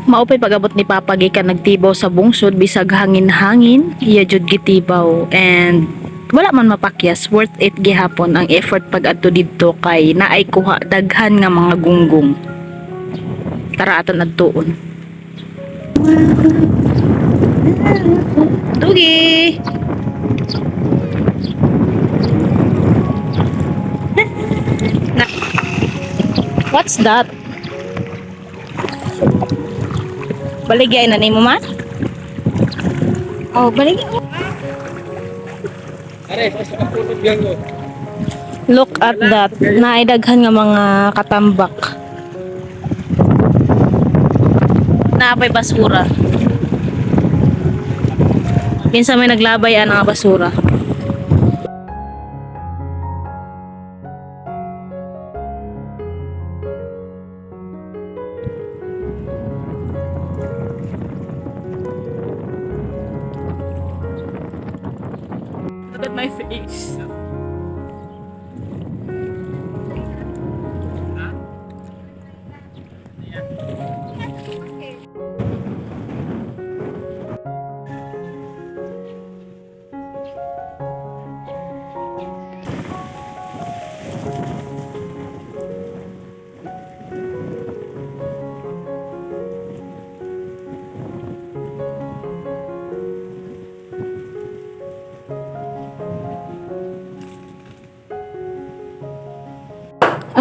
Maupay pag-abot ni Papa gikan nagtibaw sa bungsod bisag hangin-hangin, iya jud gitibaw and wala man mapakyas, worth it gihapon ang effort pag adto didto kay naay kuha daghan nga mga gunggong. Tara aton adtuon. Dugi. What's that? Baligay na nimo ma? Oh, baligay. Look at that. Naidaghan nga mga katambak. Naapay basura. Minsan may naglabay ang mga basura. Look at my face.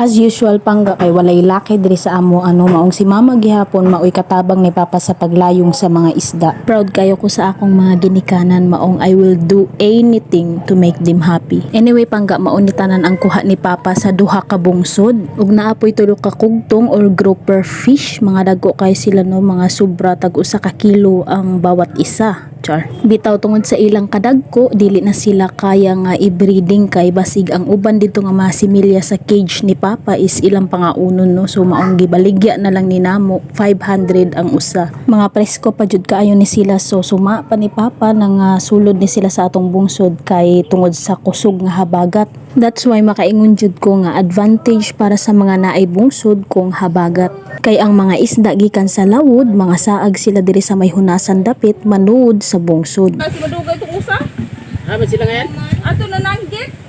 As usual pangga kay walay laki diri sa amo maong si mama gihapon maoy katabang ni papa sa paglayong sa mga isda. Proud kayo ko sa akong mga ginikanan maong I will do anything to make them happy. Anyway pangga maon ni tanan ang kuha ni papa sa duha ka bungsod ug naapoy tulo ka kugtong or grouper fish, mga dagko kay sila no, mga sobra tag usa ka kilo ang bawat isa. Char. Bitaw tungod sa ilang kadagko dili na sila kaya nga i-breeding kay basig ang uban dito nga masimilya sa cage ni papa is ilang pangaunon no, so maong gibaligya na lang ni namo 500 ang usa. Mga presko pa jud kaayo ni sila, so suma pa ni papa nang sulod ni sila sa atong bungsod kay tungod sa kusog nga habagat. That's why makaingon jud ko nga advantage para sa mga naay bungsod kung habagat. Kay ang mga isda gikan sa lawod, mga saag sila diri sa may hunasan dapit manood sa bungsod. Kasi madugay itong usa. Haman sila ngayon? Ato na nanggit.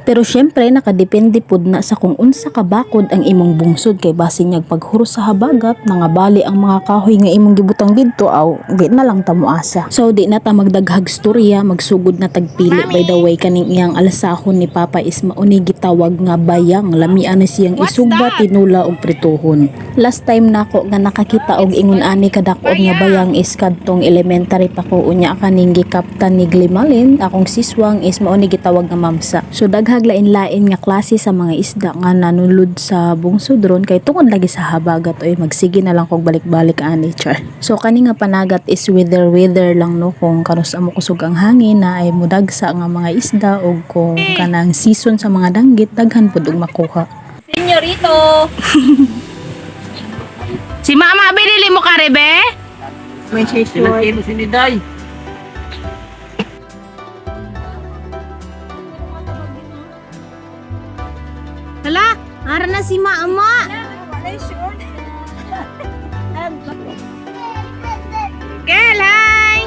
Pero syempre nakadepende pud na sa kung unsa ka bakod ang imong bungsod, kay base niyag paghuro sa habagat nangabali ang mga kahoy nga imong gibutang didto aw di na lang ta moasa. So di na ta magdaghag storya, magsugod na tagpili. By the way, kaning iyang alasahon ni papa is mauni gitawag nga bayang, lamian na siyang isugba, tinula og prituhon. Last time nako nga nakakita og ingon ani kadakon nga bayang is kadtong elementary pa ko, unya kaning gikaptan ni Glimalin, akong siswang is mauni gitawag nga mamsa. So daghag lain-lain nga klase sa mga isda nga nanulod sa bungsod ron kay tungod lagi sa habagat oy magsige na lang kog balik-balik ani char. So kani nga panagat is weather lang no, kung kanus amo kusog ang hangin na ay mudagsa nga mga isda o kung kanang season sa mga danggit daghan pud og makuha. Senyorito. Si mama binili mo ka rebe? May Silang kilo siniday. Hala, ara na si mama. Girl, hi!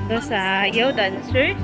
Ito sa ayaw dancer.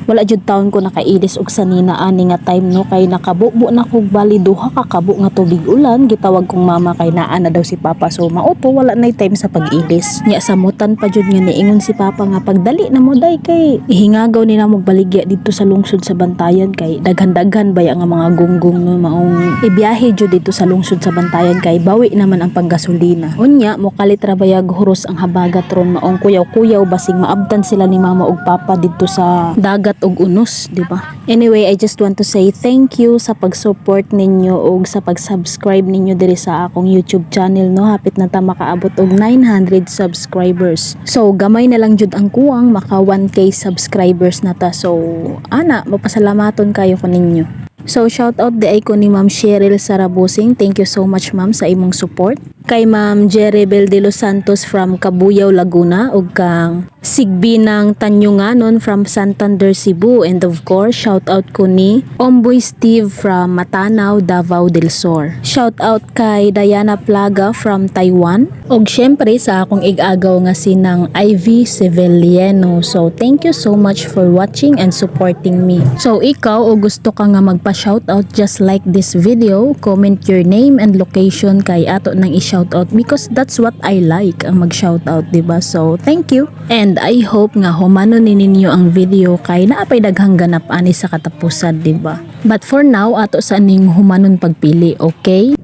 Wala jud taon ko nakailis og sanina ani nga time no kay nakabubo na kog bali duha ka kabo nga tubig ulan gitawag kong mama kay naa na daw si papa so maupo wala nay time sa pag-ilis. Nya samutan pa jud nga niingon si papa nga pagdali na mo day kay ihingagaw ni na mo baligya dito sa lungsod sa Bantayan kay daghan-daghan baya nga mga gunggong no maong ibiyahe jud dito sa lungsod sa Bantayan kay bawi naman ang panggasolina. Unya mo kalit ra bayag huros ang habagat ron maong kuyaw-kuyaw basing maabtan sila ni mama ug papa dito sa dagat og unos, di ba? Anyway, I just want to say thank you sa pag-support ninyo ug sa pag-subscribe ninyo diri sa akong YouTube channel no. Hapit na ta makaabot og 900 subscribers. So, gamay na lang jud ang kuwang maka 1k subscribers na ta. So, ana, mapasalamaton kayo ko ninyo. So, shout out di ay ko ni Ma'am Cheryl Sarabusing. Thank you so much ma'am sa imong support. Kay Ma'am Jerebel de los Santos from Cabuyao, Laguna ug kang Sigbi ng Tanyunganon from Santander, Cebu. And of course, shout out ko ni Omboy Steve from Matanao, Davao del Sur. Shout out kay Diana Plaga from Taiwan. Ug syempre sa akong igagaw nga sinang Ivy Sevilleno. So thank you so much for watching and supporting me. So ikaw o gusto ka nga magpa-shoutout, just like this video, comment your name and location kay ato nang i-shoutout because that's what I like, ang mag-shoutout, diba? So thank you. And I hope nga humano ni ninyo ang video kay naapay daghang ganap ani sa katapusan, diba? But for now, ato sa ning humanon pagpili, okay?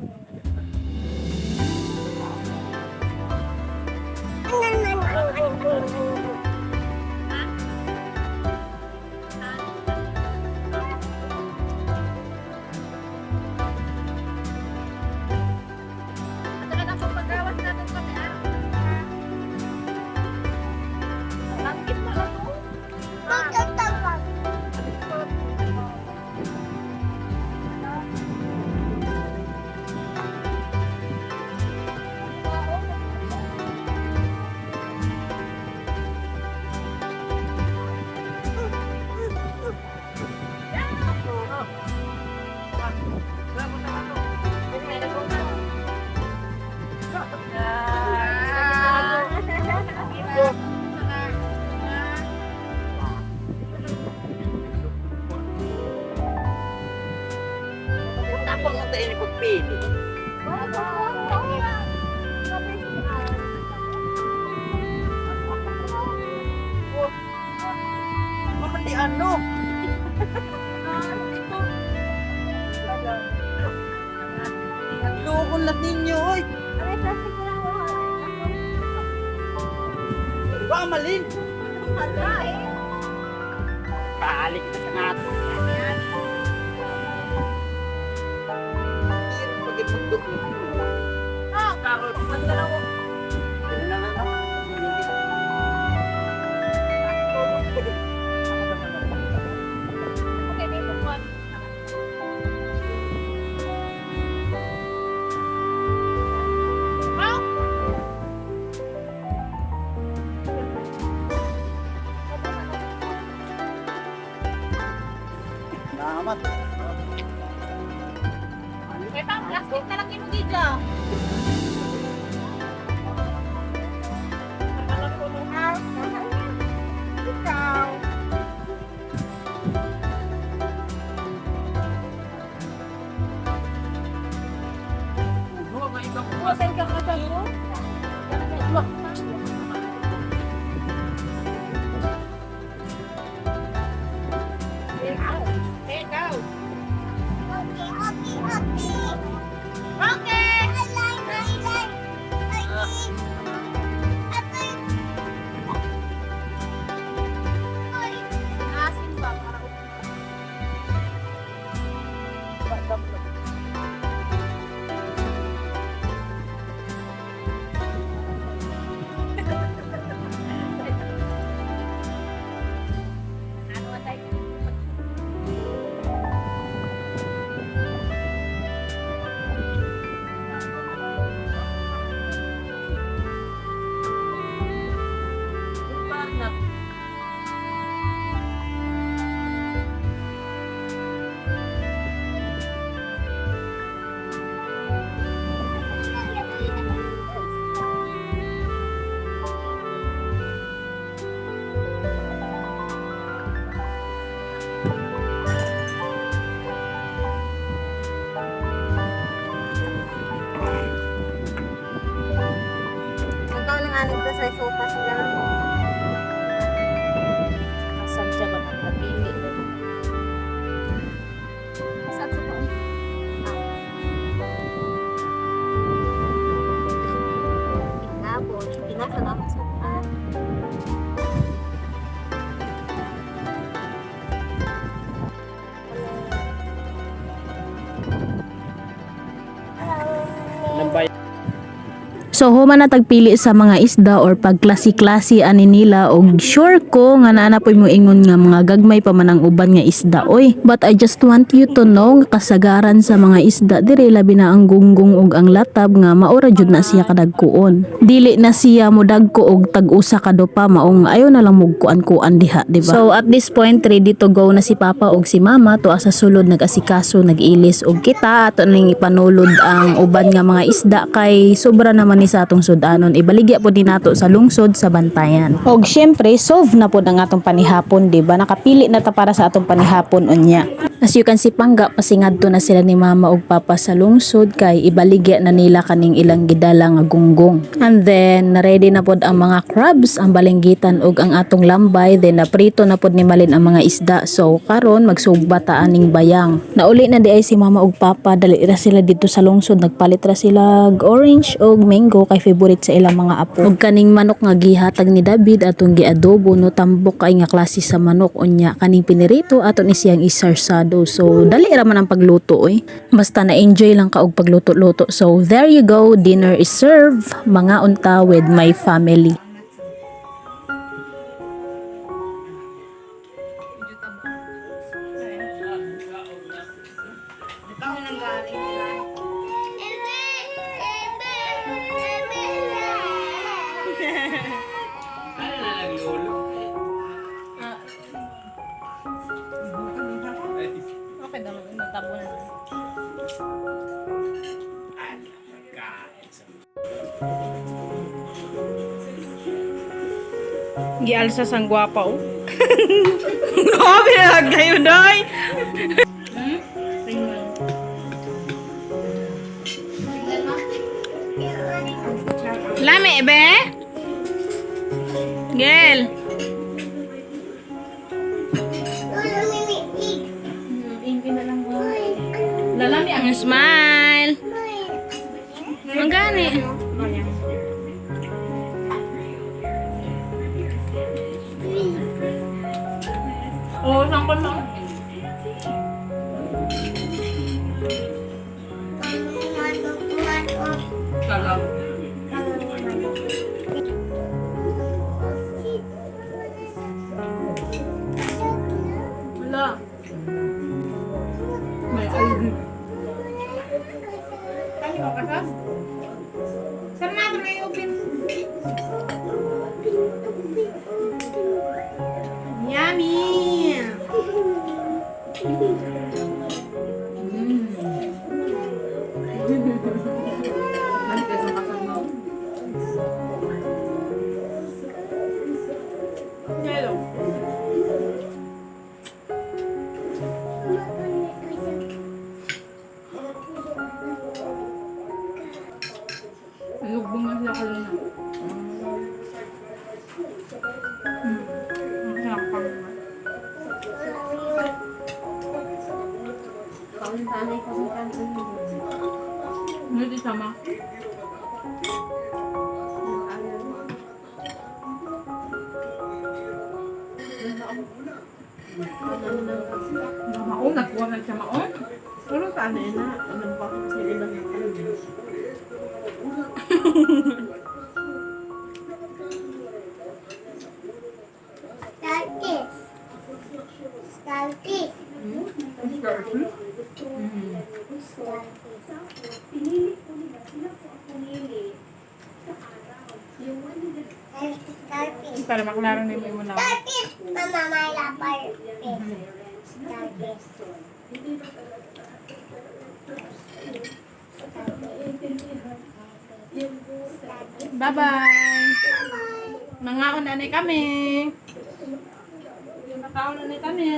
Talagang kung paggawas natin kami, langkit na lang mo. Tapos ang tayo ni pagpili. Maman di ano? Lukon lang ninyo, oy! Ba, malin! Paalik na sa nato. Pag-ipagdok mo. Karot. Ano na nga? Okay, may pagkuhan. Salamat. Kaya pa, plastic na lang yun dito. Ikaw. Uno, may iba po. Saan ka kasal mo? Ikaw. Asin ba? Para nagdasay sopa sila. Sadya ba ang napili? Saan sa pa? Tingabon, pinasa naman sa Nambay. So human na tagpili sa mga isda or pagklase-klase ani nila og sure ko nga naana poy mo ingon nga mga gagmay pa man ang uban nga isda oy. But I just want you to know nga kasagaran sa mga isda dire labi na ang gunggong ug ang latab nga maura jud na siya kadagkuon. Dili na siya mo dagko og tag-usa ka dupa maong ayo na lang mugkuan-kuan diha, di ba? So at this point ready to go na si Papa og si Mama to asa sulod nag-asikaso nag-ilis og kita ato ning ipanulod ang uban nga mga isda kay sobra naman ni sa atong sudanon ibaligya po din nato sa lungsod sa Bantayan. Og syempre solve na pod ang atong panihapon, di ba? Nakapili na ta para sa atong panihapon unya. As you can see pangga pasingadto na sila ni Mama og Papa sa lungsod kay ibaligya na nila kaning ilang gidala nga gunggong. And then ready na pod ang mga crabs, ang balinggitan ug ang atong lambay, then naprito na pod ni Malin ang mga isda. So karon magsugba ta aning bayang. Nauli na di ay si Mama ug Papa dali ra sila dito sa lungsod nagpalit ra sila orange og mango kay favorite sa ilang mga apo. Ug kaning manok nga gihatag ni David atong giadobo no tambok kay nga klase sa manok unya kaning pinirito aton ni siyang isarsado. So dali ra man ang pagluto oy. Basta na enjoy lang ka og pagluto-luto. So there you go, dinner is served. Mga unta with my family. Ano na naglolo? Okay daw, natabo na. Gialsa sang gwapa oh. Grabe na kayo day. Lami be? Gel. Lalami ang smile. Ang gani. Oh, sangkot na. Salam. Wala. May ID. Kaya mo kasas? Saan natin may open? Yummy! Balik ka sa kasal mo. Hello. Lugbong na sila kalina. Ang sarap pa naman. Ano di sama? Maon, nagkuha na siya maon. Pero saan na, ano ba? Sila lang yung para maklaro na yung muna. Mama, may lapar. Starfish. Bye-bye! Mga unanay kami! Mga unanay kami!